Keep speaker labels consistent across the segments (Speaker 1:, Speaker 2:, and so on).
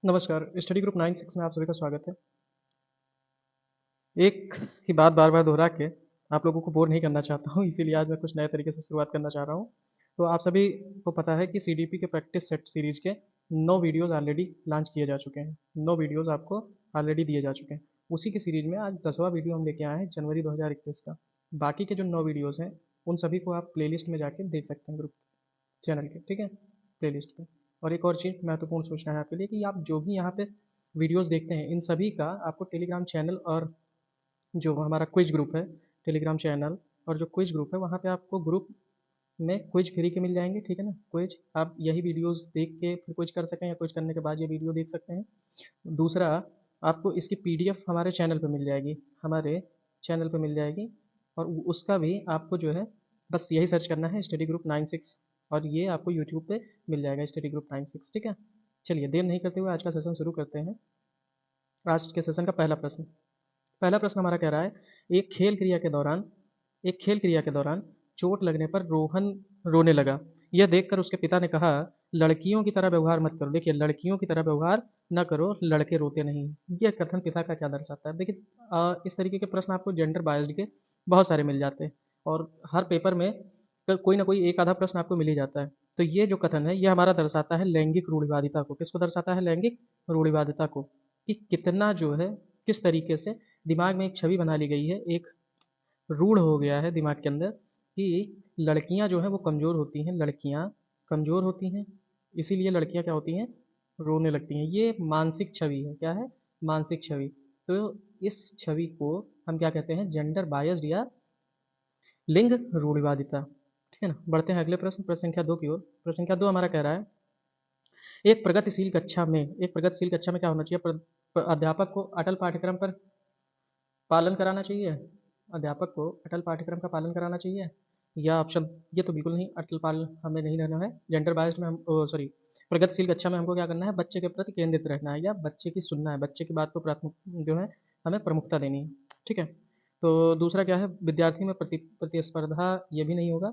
Speaker 1: नमस्कार, study group 96 में आप सभी का स्वागत है। एक ही बात बार-बार दोहरा के आप लोगों को बोर नहीं करना चाहता हूँ, इसीलिए आज मैं कुछ नए तरीके से शुरुआत करना चाह रहा हूँ। तो आप सभी को पता है कि सीडीपी के प्रैक्टिस सेट सीरीज़ के 9 वीडियोज़ ऑलरेडी लॉन्च किए जा चुके हैं। 9 वीडियोज़ आपको ऑलरेडी दिए जा चुके हैं। उसी की सीरीज़ में आज 10वाँ वीडियो हम लेके आए हैं जनवरी 2021 का। बाकी के जो 9 वीडियोज़ हैं, उन सभी को आप प्लेलिस्ट में जाके देख सकते हैं ग्रुप चैनल के, ठीक है? प्लेलिस्ट पे। और एक और चीज़ महत्वपूर्ण सूचना है आपके लिए कि आप जो भी यहाँ पे वीडियोज़ देखते हैं, इन सभी का आपको टेलीग्राम चैनल और जो हमारा क्विज ग्रुप है, टेलीग्राम चैनल और जो क्विज ग्रुप है, वहाँ पे आपको ग्रुप में क्विज फ्री के मिल जाएँगे, ठीक है ना? क्विज आप यही वीडियोज़ देख के फिर क्विज कर सकें या क्विज करने के बाद ये वीडियो देख सकते हैं। दूसरा, आपको इसकी पीडीएफ हमारे चैनल पे मिल जाएगी, हमारे चैनल पे मिल जाएगी और उसका भी आपको जो है बस यही सर्च करना है स्टडी ग्रुप 96 और ये आपको यूट्यूब पे मिल जाएगा स्टडी ग्रुप 96, ठीक है? चलिए देर नहीं करते हुए आज का सेशन शुरू करते हैं। आज के सेशन का पहला प्रश्न हमारा कह रहा है, एक खेल क्रिया के दौरान चोट लगने पर रोहन रोने लगा। यह देखकर उसके पिता ने कहा, लड़कियों की तरह व्यवहार मत करो। देखिए, लड़कियों की तरह व्यवहार ना करो, लड़के रोते नहीं। यह कथन पिता का क्या दर्शाता है? देखिए, इस तरीके के प्रश्न आपको जेंडर बायस्ड के बहुत सारे मिल जाते हैं और हर पेपर में कोई ना कोई एक आधा प्रश्न आपको मिल ही जाता है। तो ये जो कथन है, ये हमारा दर्शाता है लैंगिक रूढ़िवादिता को। किसको दर्शाता है? लैंगिक रूढ़िवादिता को, कि कितना जो है, किस तरीके से दिमाग में एक छवि बना ली गई है, एक रूढ़ हो गया है दिमाग के अंदर कि लड़कियां जो हैं वो कमज़ोर होती हैं, लड़कियां कमज़ोर होती हैं, इसीलिए लड़कियां क्या होती हैं? रोने लगती हैं। ये मानसिक छवि है। क्या है? मानसिक छवि। तो इस छवि को हम क्या कहते हैं? जेंडर बायस्ड या लिंग रूढ़िवादिता। ठीक है ना? बढ़ते हैं अगले प्रश्न, प्रश्न संख्या 2 की ओर। प्रश्न संख्या 2 हमारा कह रहा है, एक प्रगतिशील कक्षा में क्या होना चाहिए? अध्यापक को अटल पाठ्यक्रम पर पालन कराना चाहिए, अध्यापक को अटल पाठ्यक्रम का पालन कराना चाहिए, या ऑप्शन ये तो बिल्कुल नहीं, अटल पाल हमें नहीं रहना है। जेंडर बायस्ड में हम सॉरी प्रगतिशील कक्षा में हमको क्या करना है? बच्चे के प्रति केंद्रित रहना है या बच्चे की सुनना है, बच्चे की बात को प्राथमिक जो है हमें प्रमुखता देनी है, ठीक है? तो दूसरा क्या है? विद्यार्थी में प्रतिस्पर्धा, ये भी नहीं होगा।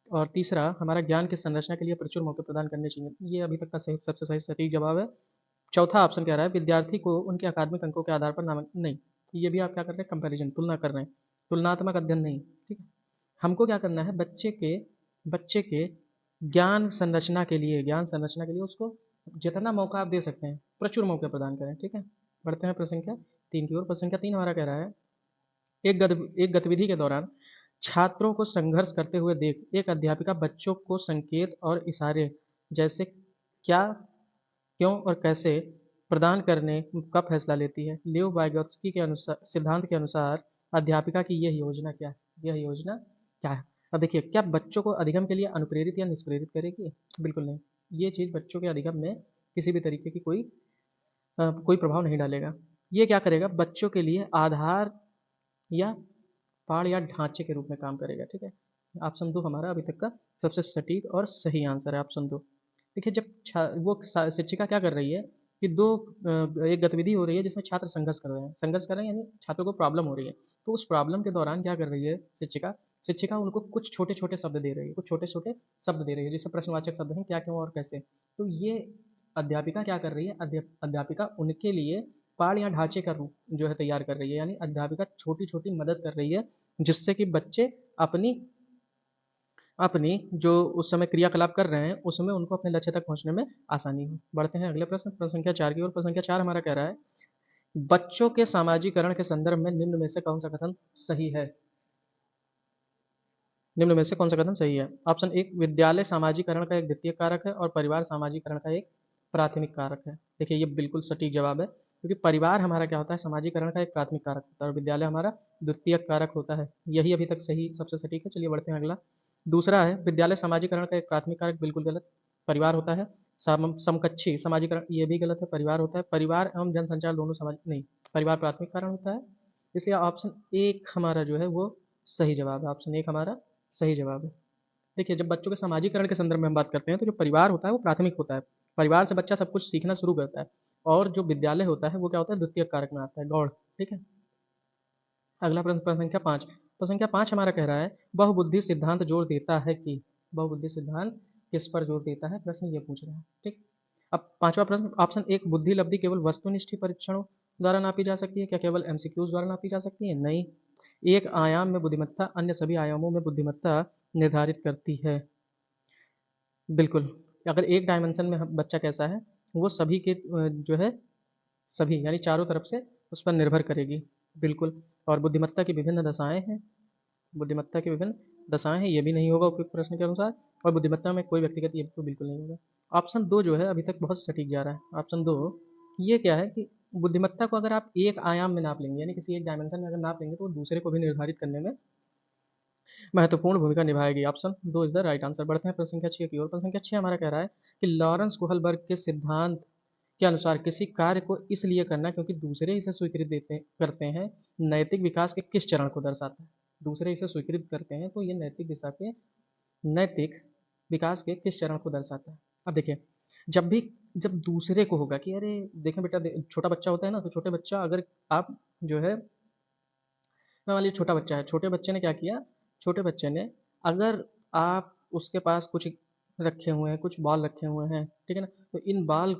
Speaker 1: और तीसरा हमारा, ज्ञान की संरचना के लिए प्रचुर मौके प्रदान करने चाहिए, ये अभी तक का सही सबसे सही सटीक जवाब है। चौथा ऑप्शन कह रहा है, विद्यार्थी को उनके अकादमिक अंकों के आधार पर नामांकन नहीं। ये भी आप क्या कर रहे हैं? कंपैरिजन, तुलना कर रहे हैं, तुलनात्मक अध्ययन नहीं, ठीक है? हमको क्या करना है? बच्चे के ज्ञान संरचना के लिए उसको जितना मौका आप दे सकते हैं, प्रचुर मौके प्रदान करें, ठीक है? बढ़ते हैं प्रश्न संख्या 3 की ओर। प्रश्न संख्या 3 हमारा कह रहा है, एक गतिविधि के दौरान छात्रों को संघर्ष करते हुए देख एक अध्यापिका बच्चों को संकेत और इशारे जैसे क्या, क्यों और कैसे प्रदान करने का फैसला लेती है? लियो वाइगोत्स्की के अनुसार, सिद्धांत के अनुसार अध्यापिका की यह योजना क्या है? यह योजना क्या है? अब देखिए, क्या बच्चों को अधिगम के लिए अनुप्रेरित या निष्प्रेरित करेगी? बिल्कुल नहीं। ये चीज़ बच्चों के अधिगम में किसी भी तरीके की कोई प्रभाव नहीं डालेगा। ये क्या करेगा? बच्चों के लिए आधार या पाड़ या ढांचे के रूप में काम करेगा, ठीक है? ऑप्शन 2 हमारा अभी तक का सबसे सटीक और सही आंसर है, ऑप्शन 2। देखिए, जब शिक्षिका क्या कर रही है कि एक गतिविधि हो रही है जिसमें छात्र संघर्ष कर रहे हैं, यानी छात्रों को प्रॉब्लम हो रही है। तो उस प्रॉब्लम के दौरान क्या कर रही है शिक्षिका? शिक्षिका उनको कुछ छोटे-छोटे शब्द दे रही है, कुछ छोटे-छोटे शब्द दे रही है, जैसे प्रश्नवाचक शब्द हैं, क्या, क्यों और कैसे। तो ये अध्यापिका क्या कर रही है? अध्यापिका उनके लिए पाठ या ढांचे का रूप जो है तैयार कर रही है, यानी अध्यापिका छोटी-छोटी मदद कर रही है, जिससे कि बच्चे अपनी अपनी जो उस समय क्रियाकलाप कर रहे हैं, उसमें उनको अपने लक्ष्य तक पहुँचने में आसानी हो। बढ़ते हैं अगले प्रश्न, प्रश्न संख्या 4 की ओर। प्रश्न संख्या 4 हमारा कह रहा है, बच्चों के सामाजिकरण के संदर्भ में निम्न में से कौन सा कथन सही है? निम्न में से कौन सा कथन सही है? ऑप्शन 1, विद्यालय सामाजिकरण का एक द्वितीयक कारक है और परिवार सामाजिकरण का एक प्राथमिक कारक है। देखिए, ये बिल्कुल सटीक जवाब है, क्योंकि परिवार हमारा क्या होता है? सामाजिकरण का एक प्राथमिक कारक होता है और विद्यालय हमारा द्वितीयक कारक होता है। यही अभी तक सही सबसे सटीक है। चलिए बढ़ते हैं अगला। दूसरा है, विद्यालय सामाजिकरण का एक प्राथमिक कारक, बिल्कुल गलत। परिवार होता है। समकक्षी समाजीकरण, ये भी गलत है, परिवार होता है। परिवार एवं जनसंचार दोनों समाज नहीं, परिवार प्राथमिक कारण होता है। इसलिए ऑप्शन 1 हमारा जो है वो सही जवाब है। ऑप्शन 1 हमारा सही जवाब है। देखिए, जब बच्चों के सामाजिकरण के संदर्भ में हम बात करते हैं, तो जो परिवार होता है वो प्राथमिक होता है। परिवार से बच्चा सब कुछ सीखना शुरू करता है और जो विद्यालय होता है वो क्या होता है? द्वितीयक कारक में आता है, गौड़, ठीक है? अगला प्रश्न, प्रश्न संख्या 5। प्रश्न संख्या 5 हमारा कह रहा है, बहुबुद्धि सिद्धांत जोर देता है कि बहुबुद्धि सिद्धांत किस पर जोर देता है? प्रश्न ये पूछ रहा है, ठीक? अब पांचवा प्रश्न, ऑप्शन एक, बुद्धि लब्धि केवल वस्तुनिष्ठ परीक्षणों द्वारा नापी जा सकती है, क्या केवल एमसीक्यूज द्वारा नापी जा सकती है? नहीं, एक आयाम में बुद्धिमत्ता अन्य सभी आयामों में बुद्धिमत्ता निर्धारित करती है। बिल्कुल, अगर एक डायमेंशन में बच्चा कैसा है, वो सभी के जो है सभी यानी चारों तरफ से उस पर निर्भर करेगी। बिल्कुल, और बुद्धिमत्ता की विभिन्न दशाएं हैं, बुद्धिमत्ता की विभिन्न दशाएं हैं, ये भी नहीं होगा उपयुक्त प्रश्न के अनुसार, और बुद्धिमत्ता में कोई व्यक्तिगत ये तो बिल्कुल नहीं होगा। ऑप्शन दो जो है अभी तक बहुत सटीक जा रहा है। ऑप्शन दो ये क्या है कि बुद्धिमत्ता को अगर आप एक आयाम में नाप लेंगे, यानी किसी एक डायमेंशन में अगर नाप लेंगे, तो वो दूसरे को भी निर्धारित करने में महत्वपूर्ण भूमिका निभाएगी। ऑप्शन दो इज द राइट आंसर। बढ़ते हैं प्रश्न संख्या 6 की ओर। प्रश्न संख्या 6 हमारा कह रहा है कि लॉरेंस कोहलबर्ग के सिद्धांत के अनुसार किसी कार्य को इसलिए करना क्योंकि दूसरे इसे स्वीकृति देते करते हैं, नैतिक विकास के किस चरण को दर्शाता है? दूसरे इसे स्वीकृत करते हैं तो ये नैतिक विकास के किस चरण को दर्शाता है? अब देखिए, जब दूसरे को होगा कि अरे देखें बेटा, छोटा बच्चा होता है ना, तो छोटे बच्चा अगर आप जो है, मान लीजिए छोटा बच्चा है, छोटे बच्चे ने क्या किया, छोटे बच्चे ने अगर आप उसके पास कुछ रखे हुए हैं, कुछ बॉल रखे हुए हैं, ठीक है ना, तो इन बाल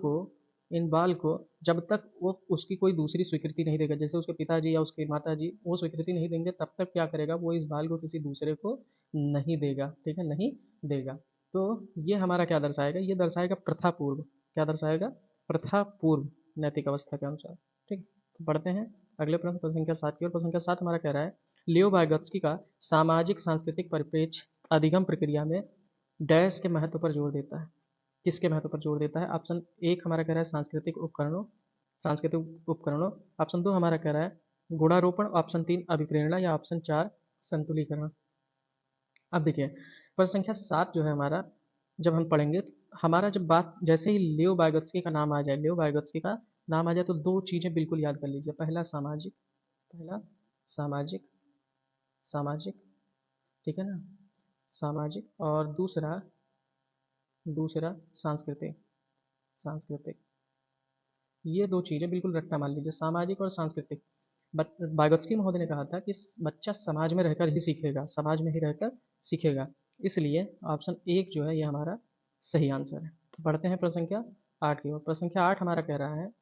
Speaker 1: को जब तक वो उसकी कोई दूसरी स्वीकृति नहीं देगा, जैसे उसके पिताजी या उसके माताजी वो स्वीकृति नहीं देंगे, तब तक क्या करेगा, वो इस बाल को किसी दूसरे को नहीं देगा, ठीक है, नहीं देगा। तो ये हमारा क्या दर्शाएगा, ये दर्शाएगा प्रथा पूर्व, क्या दर्शाएगा, प्रथा पूर्व नैतिक अवस्था के अनुसार। ठीक, तो पढ़ते हैं अगले प्रश्न, प्रश्न संख्या 7 की ओर। प्रश्न संख्या 7 हमारा कह रहा है, लियो वाइगोत्स्की का सामाजिक सांस्कृतिक परिप्रेक्ष्य अधिगम प्रक्रिया में डैश के महत्व पर जोर देता है, किसके महत्व पर जोर देता है? ऑप्शन एक हमारा कह रहा है सांस्कृतिक उपकरणों, ऑप्शन दो हमारा कह रहा है गुणारोपण, ऑप्शन तीन अभिप्रेरणा, या ऑप्शन चार संतुलीकरण। अब देखिए, प्रश्न संख्या 7 जो है हमारा, जब हम पढ़ेंगे तो हमारा जब बात जैसे ही लियो वाइगोत्स्की का नाम आ जाए, लियो वाइगोत्स्की का नाम आ जाए, तो दो चीज़ें बिल्कुल याद कर लीजिए। पहला सामाजिक सामाजिक, ठीक है ना, सामाजिक, और दूसरा दूसरा सांस्कृतिक सांस्कृतिक। ये दो चीज़ें बिल्कुल रट्टा मान लीजिए, सामाजिक और सांस्कृतिक। वाइगोत्स्की महोदय ने कहा था कि बच्चा समाज में रहकर ही सीखेगा, समाज में ही रहकर सीखेगा, इसलिए ऑप्शन एक जो है ये हमारा सही आंसर है। बढ़ते हैं प्रश्न संख्या 8 की ओर। प्रश्न संख्या 8 हमारा कह रहा है,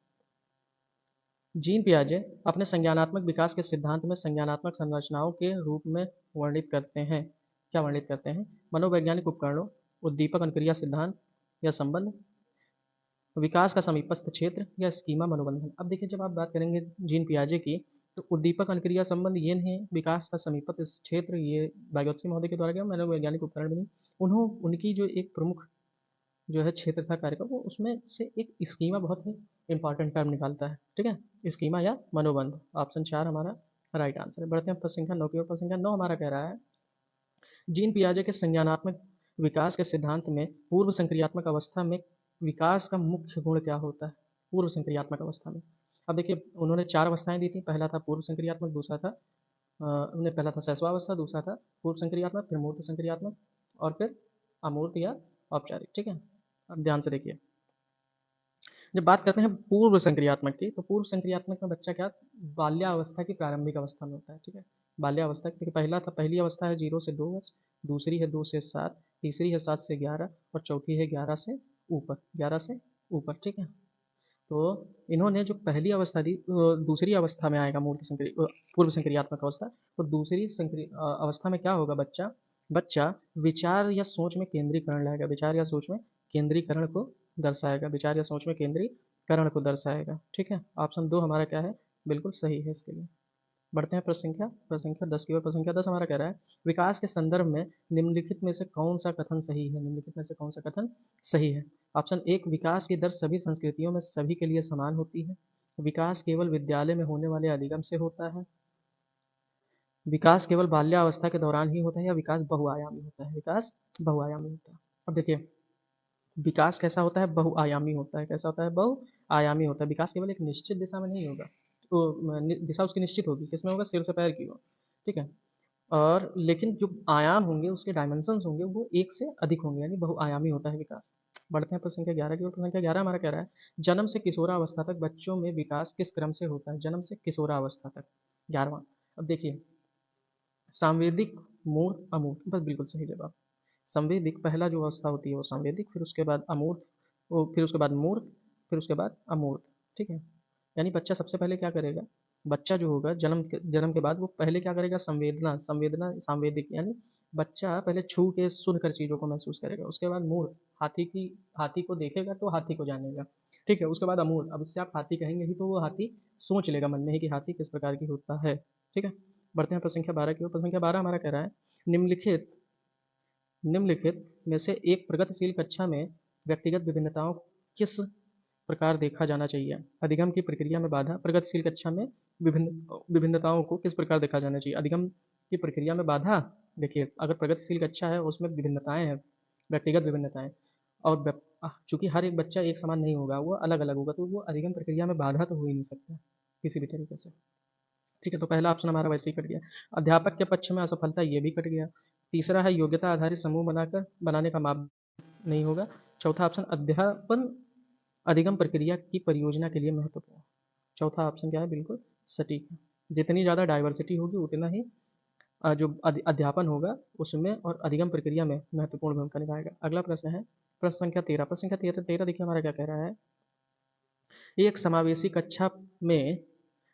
Speaker 1: जीन पियाजे अपने संज्ञानात्मक विकास के सिद्धांत में संज्ञानात्मक संरचनाओं के रूप में वर्णित करते हैं, क्या वर्णित करते हैं? मनोवैज्ञानिक उपकरणों, उद्दीपक अनुक्रिया सिद्धांत या संबंध, विकास का समीपस्थ क्षेत्र, या स्कीमा मनोबंधन। अब देखिए, जब आप बात करेंगे जीन पियाजे की, तो उद्दीपक अनुक्रिया संबंध ये नहीं, विकास का समीपस्थ क्षेत्र ये वाइगोत्स्की महोदय के द्वारा किया, मनोवैज्ञानिक उपकरण भी नहीं। उनकी जो एक प्रमुख जो है क्षेत्र था कार्य का, वो उसमें से एक स्कीमा बहुत ही इंपॉर्टेंट टर्म निकालता है, ठीक है, स्कीमा या मनोबंध। ऑप्शन चार हमारा राइट आंसर है। बढ़ते हैं प्रश्न संख्या 9 की ओर। प्रश्न संख्या 9 हमारा कह रहा है, जीन पियाजे के संज्ञानात्मक विकास के सिद्धांत में पूर्व संक्रियात्मक अवस्था में विकास का मुख्य गुण क्या होता है? पूर्व संक्रियात्मक अवस्था में, अब देखिए उन्होंने चार अवस्थाएं दी थी, पहला था पूर्व संक्रियात्मक, दूसरा था उन्हें पहला था शैशवावस्था, दूसरा था पूर्व संक्रियात्मक, फिर मूर्त संक्रियात्मक, और फिर अमूर्त या औपचारिक, ठीक है। अब ध्यान से देखिए, जब बात करते हैं पूर्व संक्रियात्मक की, तो पूर्व संक्रियात्मक में बच्चा क्या बाल्यावस्था की प्रारंभिक अवस्था में होता है, ठीक है। बाल्यावस्था की पहली अवस्था है 0 से 2 वर्ष, दूसरी है 2 से 7, तीसरी है 7 से 11, और चौथी है 11 से ऊपर, ठीक है। तो इन्होंने जो पहली अवस्था दी, दूसरी अवस्था में आएगा पूर्व संक्रियात्मक अवस्था। तो दूसरी अवस्था में क्या होगा, बच्चा बच्चा विचार या सोच में केंद्रीकरण लाएगा, विचार या सोच में केंद्रीकरण को दर्शाएगा, विचार या सोच में केंद्रीकरण को दर्शाएगा, ठीक है। ऑप्शन दो हमारा क्या है, बिल्कुल सही है इसके लिए। बढ़ते हैं प्रश्न संख्या 10 की ओर। प्रश्न संख्या 10 हमारा कह रहा है, विकास के संदर्भ में निम्नलिखित में से कौन सा कथन सही है? निम्नलिखित में से कौन सा कथन सही है? ऑप्शन एक, विकास की दर सभी संस्कृतियों में सभी के लिए समान होती है, विकास केवल विद्यालय में होने वाले अधिगम से होता है, विकास केवल बाल्यावस्था के दौरान ही होता है, या विकास बहुआयामी होता है, विकास बहुआयामी होता है। अब देखिए, विकास कैसा होता है, बहुआयामी होता है, कैसा होता है, बहुआयामी होता है। विकास केवल एक निश्चित दिशा में नहीं होगा, तो दिशा उसकी निश्चित होगी, किसमें होगा, सिर से पैर की ओर, ठीक है। और लेकिन जो आयाम होंगे, उसके डायमेंशंस होंगे, वो एक से अधिक होंगे, यानी बहुआयामी होता है विकास। बढ़ते हैं प्रश्न संख्या 11 की ओर। प्रश्न संख्या 11 हमारा कह रहा है, जन्म से किशोरावस्था तक बच्चों में विकास किस क्रम से होता है? जन्म से किशोरावस्था तक, 11वां। अब देखिए, सांवेदिक, मूर्त, अमूर्त, बस बिल्कुल सही जवाब। संवेदिक पहला जो अवस्था होती है वो संवेदिक, फिर उसके बाद अमूर्त, वो फिर उसके बाद मूर्त, फिर उसके बाद अमूर्त, ठीक है। यानी बच्चा सबसे पहले क्या करेगा, बच्चा जो होगा जन्म के बाद वो पहले क्या करेगा, सांवेदिक यानी बच्चा पहले छू के सुन कर चीज़ों को महसूस करेगा। उसके बाद मूर्त, हाथी को देखेगा तो हाथी को जानेगा, ठीक है। उसके बाद अमूर्त, अब उससे आप हाथी कहेंगे ही तो वो हाथी सोच लेगा मन में ही कि हाथी किस प्रकार की होता है, ठीक है। बढ़ते हैं प्रश्न संख्या 12 की ओर। प्रश्न संख्या 12 हमारा कह रहा है, निम्नलिखित निम्नलिखित में से एक प्रगतिशील कक्षा में व्यक्तिगत विभिन्नताओं किस प्रकार देखा जाना चाहिए। अधिगम की प्रक्रिया में बाधा, प्रगतिशील कक्षा में विभिन्नताओं को किस प्रकार देखा जाना चाहिए। अधिगम की प्रक्रिया में बाधा, देखिए अगर प्रगतिशील कक्षा है उसमें विभिन्नताएं हैं, व्यक्तिगत विभिन्नताएं, और चूंकि हर एक बच्चा एक समान नहीं होगा, वो अलग अलग होगा, तो वो अधिगम प्रक्रिया में बाधा तो हो ही नहीं सकता किसी भी तरीके से, ठीक है। तो पहला ऑप्शन हमारा वैसे ही कट गया। अध्यापक के पक्ष में असफलता, ये भी कट गया। तीसरा है योग्यता आधारित समूह बनाने का माप नहीं होगा। चौथा ऑप्शन अध्यापन अधिगम प्रक्रिया की परियोजना के लिए महत्वपूर्ण। चौथा ऑप्शन क्या है, बिल्कुल सटीक है। जितनी ज़्यादा डाइवर्सिटी होगी उतना ही जो अध्यापन होगा उसमें और अधिगम प्रक्रिया में महत्वपूर्ण भूमिका निभाएगा। अगला प्रश्न है प्रश्न संख्या 13। प्रश्न संख्या 13 देखिए हमारा क्या कह रहा है, एक समावेशी कक्षा में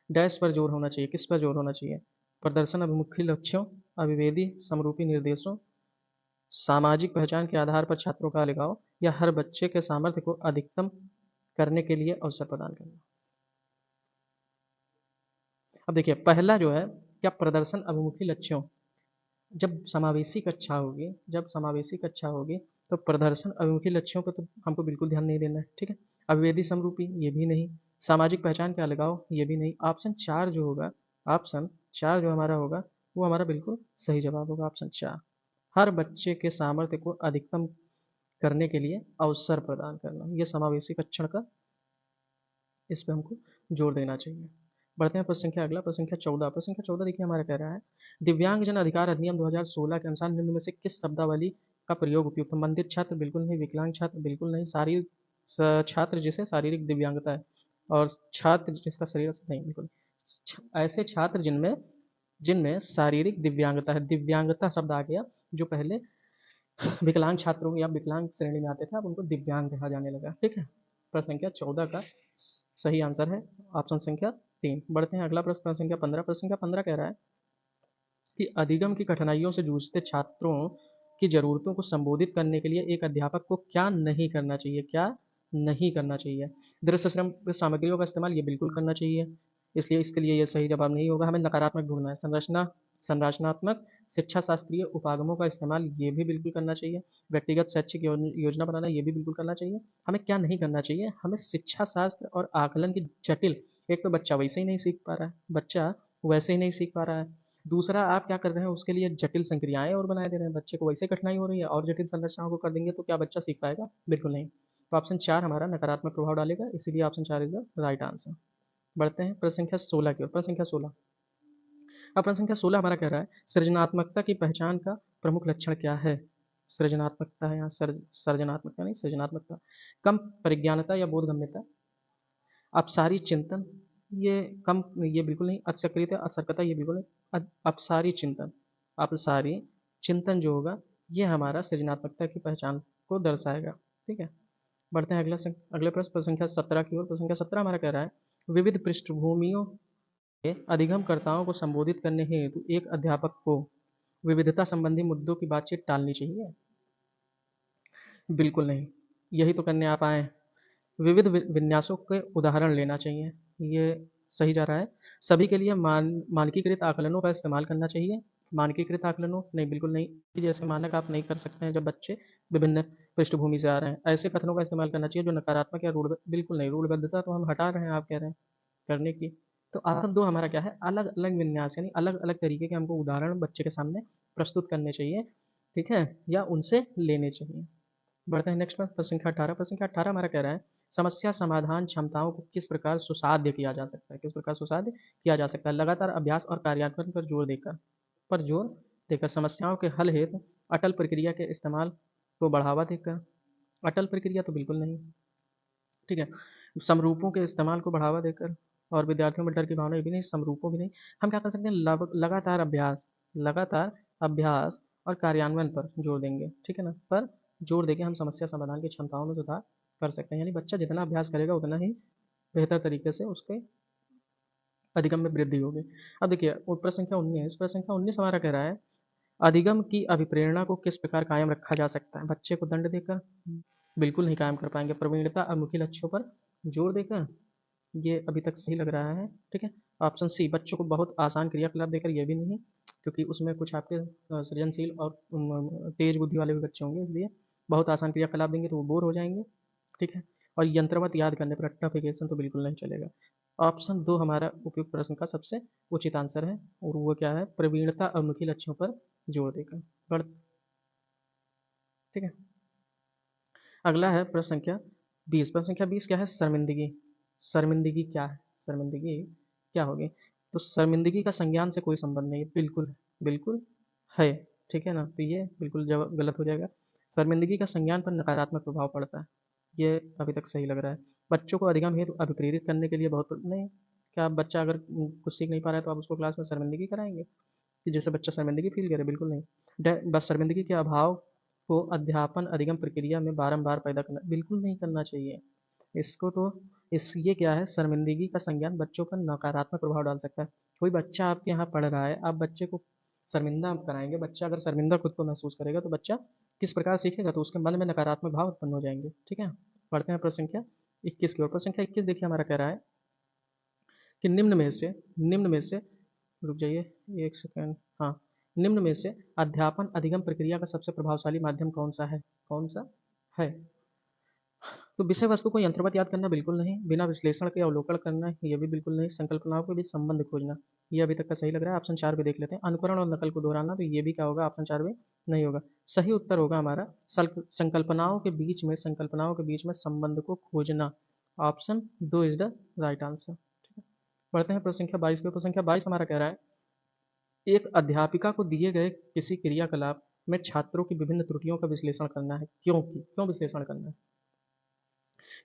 Speaker 1: डैश पर जोर होना चाहिए। किस पर जोर होना चाहिए, प्रदर्शन अभिमुखी लक्ष्यों, अभिवेदी समरूपी निर्देशों, सामाजिक पहचान के आधार पर छात्रों का अलगाव, या हर बच्चे के सामर्थ्य को अधिकतम करने के लिए अवसर प्रदान करना। अब देखिए पहला जो है, क्या प्रदर्शन अभिमुखी लक्ष्यों, जब समावेशी कक्षा होगी तो प्रदर्शन अभिमुखी लक्ष्यों पर तो हमको बिल्कुल ध्यान नहीं देना है, ठीक है। अभिवेदी समरूपी, ये भी नहीं। सामाजिक पहचान के अलगाव, ये भी नहीं। ऑप्शन चार जो हमारा होगा वो हमारा बिल्कुल सही जवाब होगा, ऑप्शन 4। हर बच्चे के सामर्थ्य को अधिकतम करने के लिए अवसर प्रदान करना, ये समावेशी कक्षण का, इस पे हमको जोर देना चाहिए। बढ़ते हैं प्रश्न संख्या अगला, प्रश्न संख्या 14। प्रश्न संख्या 14 देखिए हमारा कह रहा है, दिव्यांगजन अधिकार अधिनियम 2016 के अनुसार निम्न में से किस शब्दावली का प्रयोग उपयुक्त है। मंदिर छात्र बिल्कुल नहीं, विकलांग छात्र बिल्कुल नहीं, छात्र जिसे शारीरिक दिव्यांगता है, और छात्र जिसका शरीर नहीं, बिल्कुल ऐसे छात्र जिनमें जिनमें शारीरिक दिव्यांगता है, दिव्यांगता शब्द आ गया, जो पहले विकलांग छात्रों या विकलांग श्रेणी में आते थे, अब उनको दिव्यांग कहा जाने लगा, ठीक है। प्रश्न संख्या 14 का सही आंसर है ऑप्शन संख्या 3। बढ़ते हैं अगला प्रश्न, प्रश्न संख्या 15। प्रश्न संख्या 15 कह रहा है कि अधिगम की कठिनाइयों से जूझते छात्रों की जरूरतों को संबोधित करने के लिए एक अध्यापक को क्या नहीं करना चाहिए, क्या नहीं करना चाहिए। दृश्य श्रव्य सामग्रियों का इस्तेमाल, ये बिल्कुल करना चाहिए, इसलिए इसके लिए ये सही जवाब नहीं होगा। हमें नकारात्मक ढूंढना है। संरचनात्मक शिक्षा शास्त्रीय उपागमों का इस्तेमाल, ये भी बिल्कुल करना चाहिए। व्यक्तिगत शैक्षिक योजना बनाना, ये भी बिल्कुल करना चाहिए। हमें क्या नहीं करना चाहिए, हमें शिक्षा शास्त्र और आकलन की जटिल, एक तो बच्चा वैसे ही नहीं सीख पा रहा है, बच्चा वैसे ही नहीं सीख पा रहा है, दूसरा आप क्या कर रहे हैं उसके लिए जटिल संक्रियाएं और बनाए दे रहे हैं, बच्चे को वैसे कठिनाई हो रही है और जटिल संरचनाओं को कर देंगे तो क्या बच्चा सीख पाएगा, बिल्कुल नहीं। तो ऑप्शन 4 हमारा नकारात्मक प्रभाव डालेगा, इसीलिए option 4 is the right answer. बढ़ते हैं प्रश्न संख्या 16 की ओर। प्रश्न संख्या 16, अब प्रश्न संख्या 16 हमारा कह रहा है, सृजनात्मकता की पहचान का प्रमुख लक्षण क्या है। सृजनात्मकता है यहाँ, सर्जनात्मकता नहीं, सृजनात्मकता। कम परिज्ञानता या बोधगम्यता, अपसारी चिंतन, ये कम, ये बिल्कुल नहीं। असक्रियता असर्कता, ये बिल्कुल नहीं। अपसारी चिंतन, अपसारी चिंतन जो होगा ये हमारा सृजनात्मकता की पहचान को दर्शाएगा, ठीक है। बढ़ते हैं अगले प्रश्न, प्रश्न संख्या 17 की ओर। प्रश्न संख्या 17 हमारा कह रहा है, विविध पृष्ठभूमियों के अधिगमकर्ताओं को संबोधित करने हेतु एक अध्यापक को विविधता संबंधी मुद्दों की बातचीत टालनी चाहिए, बिल्कुल नहीं। यही तो करने आप आए हैं। विविध विन्यासों के उदाहरण लेना चाहिए, ये सही जा रहा है। सभी के लिए मानकीकृत आकलनों का इस्तेमाल करना चाहिए। मानकीकृत आकलनों नहीं, बिल्कुल नहीं। जैसे मानक आप नहीं कर सकते हैं जब बच्चे विभिन्न पृष्ठभूमि से आ रहे हैं, ऐसे कथनों का इस्तेमाल करना चाहिए जो नकारात्मक या रूढ़, बिल्कुल नहीं। रूढ़बद्धता तो हम हटा रहे हैं, आप कह रहे हैं करने की। तो ऑप्शन 2 हमारा क्या है, अलग अलग विन्यास, यानी अलग अलग तरीके के हमको उदाहरण बच्चे के सामने प्रस्तुत करने चाहिए, ठीक है, या उनसे लेने चाहिए। बढ़ते हैं नेक्स्ट पर, प्रश्न संख्या 18। प्रश्न संख्या 18 हमारा कह रहा है, समस्या समाधान क्षमताओं को किस प्रकार सुसाध्य किया जा सकता है। किस प्रकार सुसाध्य किया जा सकता है, लगातार अभ्यास और कार्यान्वयन पर जोर देकर समस्याओं के हल हेतु अटल प्रक्रिया के इस्तेमाल को बढ़ावा देकर, अटल प्रक्रिया तो बिल्कुल नहीं, ठीक है। समरूपों के इस्तेमाल को बढ़ावा देकर, और विद्यार्थियों में डर की भावना भी नहीं, समरूपों भी नहीं। हम क्या कर सकते हैं, लगातार अभ्यास और कार्यान्वयन पर जोर देंगे, ठीक है ना, पर जोर देके हम समस्या समाधान की क्षमताओं में सुधार कर सकते हैं। यानी बच्चा जितना अभ्यास करेगा उतना ही बेहतर तरीके से उसके अधिगम में वृद्धि होगी। अब देखिए प्रश्न संख्या 19 हमारा कह रहा है अधिगम की अभिप्रेरणा को किस प्रकार कायम रखा जा सकता है? बच्चे को दंड देकर? बिल्कुल नहीं कायम कर पाएँगे। प्रवीणता अभिमुखी लक्ष्यों पर जोर देकर? ये अभी तक सही लग रहा है, ठीक है। ऑप्शन सी बच्चों को बहुत आसान क्रियाकलाप देकर, ये भी नहीं, क्योंकि उसमें कुछ आपके सृजनशील और तेज बुद्धि वाले भी बच्चे होंगे, इसलिए बहुत आसान क्रियाकलाप देंगे तो वो बोर हो जाएंगे, ठीक है। और यंत्रवत याद करने पर रट्टाफिकेशन तो बिल्कुल नहीं चलेगा। ऑप्शन दो हमारा उपयुक्त प्रश्न का सबसे उचित आंसर है, और वो क्या है? प्रवीणता अभिमुखी लक्ष्यों पर जोर देकर। बढ़ ठीक है। अगला है प्रश्न संख्या 20। प्रश्न संख्या 20 क्या है? शर्मिंदगी। शर्मिंदगी क्या है? शर्मिंदगी क्या होगी? तो शर्मिंदगी का संज्ञान से कोई संबंध नहीं है। बिल्कुल, बिल्कुल है, ठीक है ना? तो ये बिल्कुल जवाब गलत हो जाएगा। शर्मिंदगी का संज्ञान पर नकारात्मक प्रभाव पड़ता है। ये अभी तक सही लग रहा है। बच्चों को अधिगम हेतु अभिप्रेरित करने के लिए बहुत नहीं, क्या बच्चा अगर कुछ सीख नहीं पा रहा है तो आप उसको क्लास में शर्मिंदगी कराएँगे? कि जैसे बच्चा शर्मिंदगी फ़ील करे? बिल्कुल नहीं। बस शर्मिंदगी के अभाव को अध्यापन अधिगम प्रक्रिया में बारंबार पैदा करना बिल्कुल नहीं करना चाहिए। इसको तो इस ये क्या है? शर्मिंदगी का संज्ञान बच्चों पर नकारात्मक प्रभाव डाल सकता है। कोई बच्चा आपके यहाँ पढ़ रहा है, आप बच्चे को शर्मिंदा कराएँगे, बच्चा अगर शर्मिंदा खुद को महसूस करेगा तो बच्चा किस प्रकार सीखेगा? तो उसके मन में नकारात्मक भाव उत्पन्न हो जाएँगे, ठीक है? पढ़ते हैं प्रश्न संख्या 21 की ओर। प्रश्न संख्या 21 देखिए हमारा कह रहा है कि निम्न में से रुक जाइए 1 सेकंड, हाँ, निम्न में से अध्यापन अधिगम प्रक्रिया का सबसे प्रभावशाली माध्यम कौन-सा है? कौन-सा है? तो विषय वस्तु को यंत्रवत याद करना बिल्कुल नहीं, बिना विश्लेषण के अवलोकन करना ये भी बिल्कुल नहीं, संकल्पनाओं के बीच संबंध खोजना, ये अभी तक का सही लग रहा है। ऑप्शन 4 भी देख लेते हैं। अनुकरण और नकल को दोहराना, तो ये भी क्या होगा? ऑप्शन 4 भी नहीं होगा। सही उत्तर होगा हमारा संकल्पनाओं के बीच में संबंध को खोजना। Option 2 is the right answer. ठीक है। बढ़ते हैं प्रश्न संख्या 22 पे। प्रश्न संख्या 22 हमारा कह रहा है एक अध्यापिका को दिए गए किसी क्रियाकलाप में छात्रों की विभिन्न त्रुटियों का विश्लेषण करना है। क्यों विश्लेषण करना है?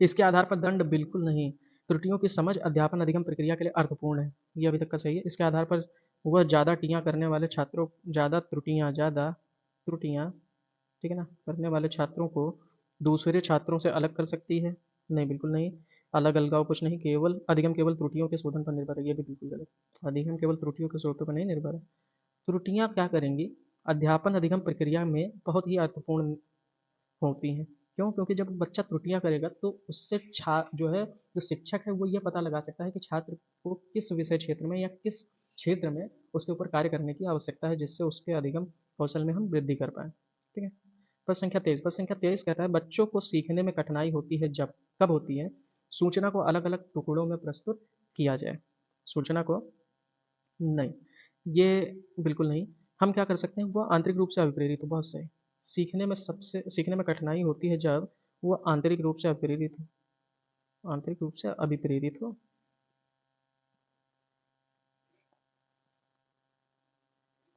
Speaker 1: इसके आधार पर दंड बिल्कुल नहीं। त्रुटियों की समझ अध्यापन अधिगम प्रक्रिया के लिए अर्थपूर्ण है। ये अभी तक का सही है। इसके आधार पर वह ज़्यादा टियाँ करने वाले छात्रों ज़्यादा त्रुटियाँ, ठीक है ना, करने वाले छात्रों को दूसरे छात्रों से अलग कर सकती है। नहीं, बिल्कुल नहीं। अलग अलगाव कुछ नहीं, केवल अधिगम केवल त्रुटियों के शोधन पर निर्भर है। ये भी बिल्कुल गलत। अधिगम केवल त्रुटियों के स्रोतों पर नहीं निर्भर है। त्रुटियाँ क्या करेंगी? अध्यापन अधिगम प्रक्रिया में बहुत ही अर्थपूर्ण होती हैं। क्यों? क्योंकि जब बच्चा त्रुटियाँ करेगा तो उससे जो है जो शिक्षक है वो ये पता लगा सकता है कि छात्र को किस विषय क्षेत्र में या किस क्षेत्र में उसके ऊपर कार्य करने की आवश्यकता है, जिससे उसके अधिगम कौशल में हम वृद्धि कर पाएँ। ठीक है? प्रश्न संख्या 23। प्रश्न संख्या 23 कहता है बच्चों को सीखने में कठिनाई होती है जब कब होती है? सूचना को अलग-अलग टुकड़ों में प्रस्तुत किया जाए। सूचना को नहीं, ये बिल्कुल नहीं। हम क्या कर सकते हैं? वो आंतरिक रूप से अभिप्रेरित हो, बहुत सही। सीखने में कठिनाई होती है जब वो आंतरिक रूप से अप्रेरित हो, आंतरिक रूप से अभिप्रेरित हो।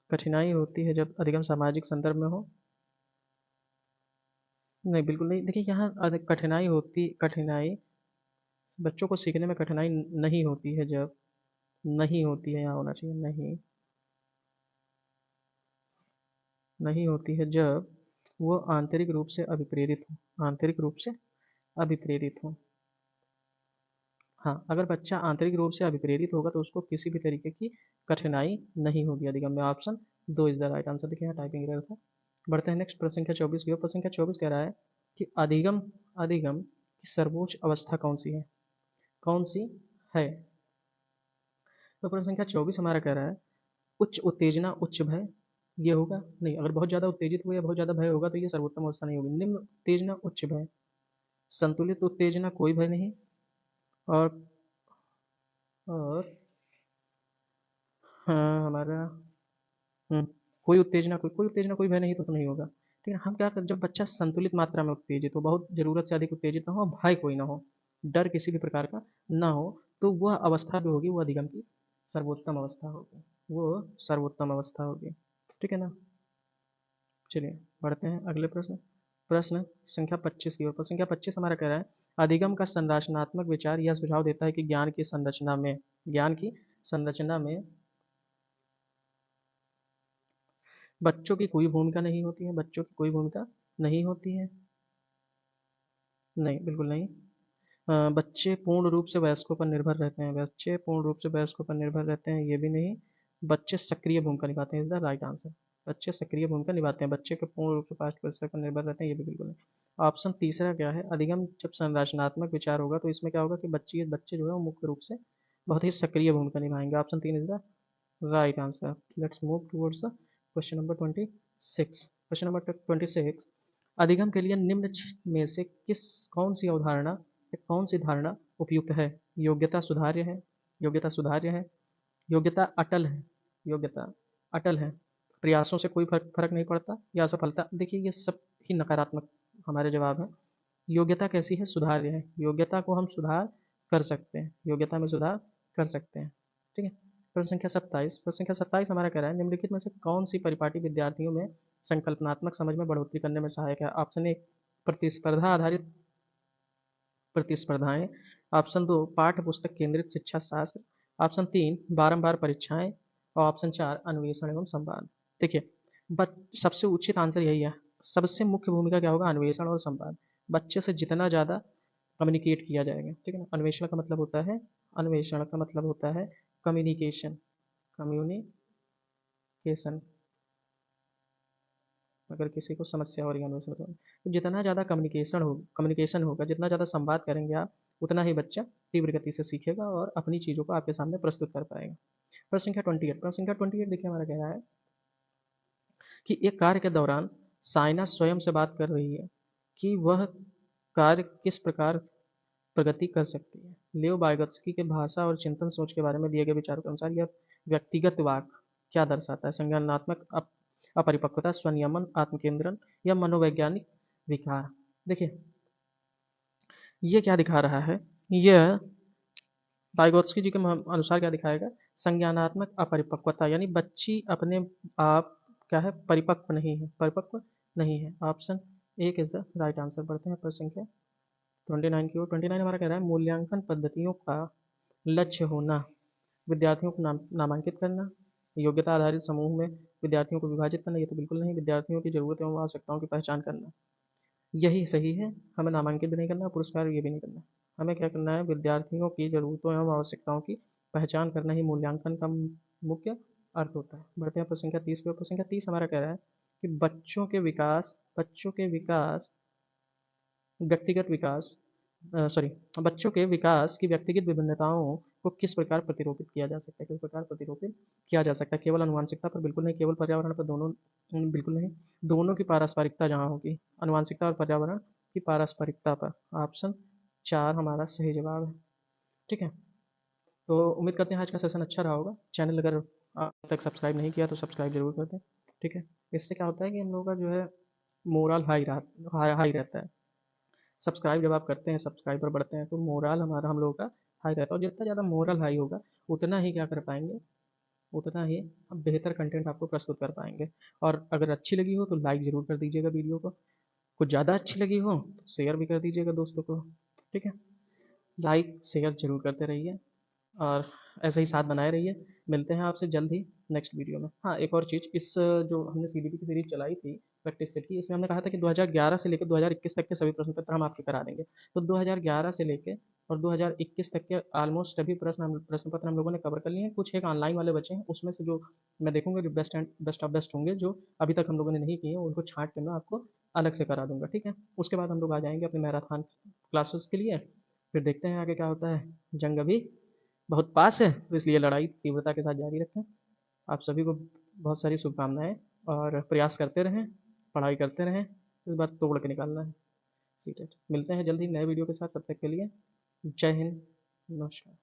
Speaker 1: कठिनाई होती है जब अधिगम सामाजिक संदर्भ में हो। नहीं, बिल्कुल नहीं। देखिए यहाँ कठिनाई बच्चों को सीखने में कठिनाई नहीं होती है जब, नहीं होती है, यहाँ होना चाहिए नहीं होती है जब वो आंतरिक रूप से अभिप्रेरित हो, आंतरिक रूप से अभिप्रेरित हो। हाँ, अगर बच्चा आंतरिक रूप से अभिप्रेरित होगा तो उसको किसी भी तरीके की कठिनाई नहीं होगी अधिगम में। Option 2 is the right answer. देखिए यहाँ टाइपिंग एरर था। बढ़ते हैं नेक्स्ट प्रश्न संख्या 24 की ओर। प्रश्न संख्या 24 कह रहा है कि अधिगम अधिगम की सर्वोच्च अवस्था कौन सी है? कौन सी है? तो प्रश्न संख्या 24 हमारा कह रहा है उच्च उत्तेजना उच्च भय, ये होगा? नहीं, अगर बहुत ज़्यादा उत्तेजित हुए या बहुत ज़्यादा भय होगा तो ये सर्वोत्तम अवस्था नहीं होगी। निम्न उत्तेजना उच्च भय, संतुलित उत्तेजना कोई भय नहीं, और और हाँ, हमारा हुँ, कोई उत्तेजना कोई भय नहीं तो नहीं होगा। ठीक है, हम क्या करें जब बच्चा संतुलित मात्रा में उत्तेजित हो, बहुत ज़रूरत से अधिक उत्तेजित ना हो, भय कोई ना हो, डर किसी भी प्रकार का ना हो, तो वह अवस्था जो होगी वो अधिगम की सर्वोत्तम अवस्था होगी। वो सर्वोत्तम अवस्था होगी। ठीक है ना? चलिए बढ़ते हैं अगले प्रश्न। प्रश्न संख्या 25 की ओर। प्रश्न संख्या 25 हमारा कह रहा है अधिगम का संरचनात्मक विचार यह सुझाव देता है कि ज्ञान की संरचना में बच्चों की कोई भूमिका नहीं होती है, बच्चों की कोई भूमिका नहीं होती है, नहीं, बिल्कुल नहीं। बच्चे पूर्ण रूप से वयस्कों पर निर्भर रहते हैं, बच्चे पूर्ण रूप से वयस्कों पर निर्भर रहते हैं, ये भी नहीं। बच्चे सक्रिय भूमिका निभाते हैं, इज द राइट आंसर। बच्चे सक्रिय भूमिका निभाते हैं, बच्चे के पूर्ण रूप से पास्ट वयस्क पर निर्भर रहते हैं, ये भी बिल्कुल नहीं। ऑप्शन तीसरा क्या है, अधिगम जब संरचनात्मक विचार होगा तो इसमें क्या होगा कि बच्चे बच्चे जो है वो मुख्य रूप से बहुत ही सक्रिय भूमिका निभाएंगे। Option 3 is the right answer. Let's move towards the question number 26। Question number 26, अधिगम के लिए निम्न में से कौन सी अवधारणा या कौन सी धारणा उपयुक्त है? योग्यता सुधार्य है, योग्यता सुधार्य है, योग्यता अटल है, योग्यता अटल है, प्रयासों से कोई फर्क फर्क नहीं पड़ता, या असफलता। देखिए ये सब ही नकारात्मक हमारे जवाब हैं। योग्यता कैसी है? सुधार्य है, योग्यता को हम सुधार कर सकते हैं, योग्यता में सुधार कर सकते हैं। ठीक है। प्रश्न संख्या 27, प्रश्न संख्या 27 हमारा कह रहा है निम्नलिखित में से कौन सी परिपाटी विद्यार्थियों में संकल्पनात्मक समझ में बढ़ोतरी करने में सहायक है? ऑप्शन ए प्रतिस्पर्धा आधारित प्रतिस्पर्धाएं, ऑप्शन 2 पाठ्य पुस्तक केंद्रित शिक्षा शास्त्र, ऑप्शन 3 बारंबार परीक्षाएं, और ऑप्शन 4 अन्वेषण एवं संवाद। देखिए सबसे उचित आंसर यही है, सबसे मुख्य भूमिका क्या होगा? अन्वेषण और संवाद। बच्चे से जितना ज़्यादा कम्युनिकेट किया जाएगा, ठीक है ना। अन्वेषण का मतलब होता है, अन्वेषण का मतलब होता है कम्युनिकेशन, कम्युनिकेशन। अगर किसी को समस्या हो रही है अन्वेषण से, तो जितना ज़्यादा कम्युनिकेशन होगा, जितना ज़्यादा संवाद करेंगे आप, उतना ही बच्चा तीव्र गति से सीखेगा और अपनी चीज़ों को आपके सामने प्रस्तुत कर पाएगा। प्रश्न संख्या 28, प्रश्न संख्या 28 देखिए हमारा कह रहा है कि एक कार्य के दौरान साइना स्वयं से बात कर रही है कि वह कार्य किस प्रकार प्रगति कर सकती है। लेओ वाइगोत्स्की के भाषा और चिंतन सोच के बारे में दिए गए विचारों के अनुसार यह व्यक्तिगत वाक क्या दर्शाता है? संज्ञानात्मक अपरिपक्वता, स्वनियमन, आत्मकेंद्रण, या मनोवैज्ञानिक विकार। देखिए ये क्या दिखा रहा है, यह वाइगोत्स्की जी के अनुसार क्या दिखाएगा? संज्ञानात्मक अपरिपक्वता, यानी बच्ची अपने आप क्या है? परिपक्व नहीं है, परिपक्व नहीं है। ऑप्शन एक इज द राइट आंसर। बढ़ते हैं प्रश्न संख्या 29 की ओर। 29 हमारा कह रहा है मूल्यांकन पद्धतियों का लक्ष्य होना, विद्यार्थियों को नामांकित करना, योग्यता आधारित समूह में विद्यार्थियों को विभाजित करना, ये तो बिल्कुल नहीं। विद्यार्थियों की जरूरत एवं आवश्यकताओं की पहचान करना, यही सही है। हमें नामांकित भी नहीं करना, पुरस्कार ये भी नहीं करना। हमें क्या करना है? विद्यार्थियों की जरूरतों एवं आवश्यकताओं की पहचान करना ही मूल्यांकन का मुख्य अर्थ होता है। बढ़ते हैं प्रश्न संख्या 30 पे। प्रश्न संख्या 30 हमारा कह रहा है कि व्यक्तिगत विकास सॉरी बच्चों के विकास की व्यक्तिगत विभिन्नताओं को किस प्रकार प्रतिरूपित किया जा सकता है? किस प्रकार प्रतिरूपित किया जा सकता है? केवल अनुवांशिकता पर? बिल्कुल नहीं। केवल पर्यावरण पर? दोनों? बिल्कुल नहीं। दोनों की पारस्परिकता जहाँ होगी, अनुवांशिकता और पर्यावरण की पारस्परिकता पर। ऑप्शन 4 हमारा सही जवाब है। ठीक है। तो उम्मीद करते हैं आज का सेशन अच्छा रहा होगा। चैनल अगर अब तक सब्सक्राइब नहीं किया तो सब्सक्राइब जरूर कर दें। ठीक है। इससे क्या होता है कि हम लोगों का जो है मोरल हाई रहता है। सब्सक्राइब जब आप करते हैं, सब्सक्राइबर बढ़ते हैं, तो मोरल हमारा हम लोगों का हाई रहता है, और जितना ज़्यादा मोरल हाई होगा उतना ही क्या कर पाएंगे, उतना ही हम बेहतर कंटेंट आपको प्रस्तुत कर पाएंगे। और अगर अच्छी लगी हो तो लाइक ज़रूर कर दीजिएगा वीडियो को, कुछ ज़्यादा अच्छी लगी हो तो शेयर भी कर दीजिएगा दोस्तों को। ठीक है। लाइक शेयर जरूर करते रहिए और ऐसे ही साथ बनाए रहिए। मिलते हैं आपसे जल्द ही नेक्स्ट वीडियो में। हाँ, एक और चीज़, इस जो हमने सीबीटी की सीरीज चलाई थी प्रैक्टिस सेट की, इसमें हमने कहा था कि 2011 से लेकर 2021 तक के सभी प्रश्न पत्र हम आपके करा देंगे। तो 2011 से लेकर और 2021 तक के ऑलमोस्ट सभी प्रश्न पत्र हम लोगों ने कवर कर लिए हैं। कुछ एक ऑनलाइन वाले बचे हैं, उसमें से जो मैं देखूंगा जो बेस्ट ऑफ बेस्ट होंगे, जो अभी तक हम लोगों ने नहीं किए उनको छांट के मैं आपको अलग से करा दूंगा। ठीक है। उसके बाद हम लोग आ जाएंगे अपने मैराथन क्लासेस के लिए। फिर देखते हैं आगे क्या होता है। जंग अभी बहुत पास है, तो इसलिए लड़ाई तीव्रता के साथ जारी रखें। आप सभी को बहुत सारी शुभकामनाएं, और प्रयास करते रहें, पढ़ाई करते रहें, इस बार तोड़ के निकालना है सीटेट। मिलते हैं जल्दी नए वीडियो के साथ, तब तक के लिए जय हिंद, नमस्कार।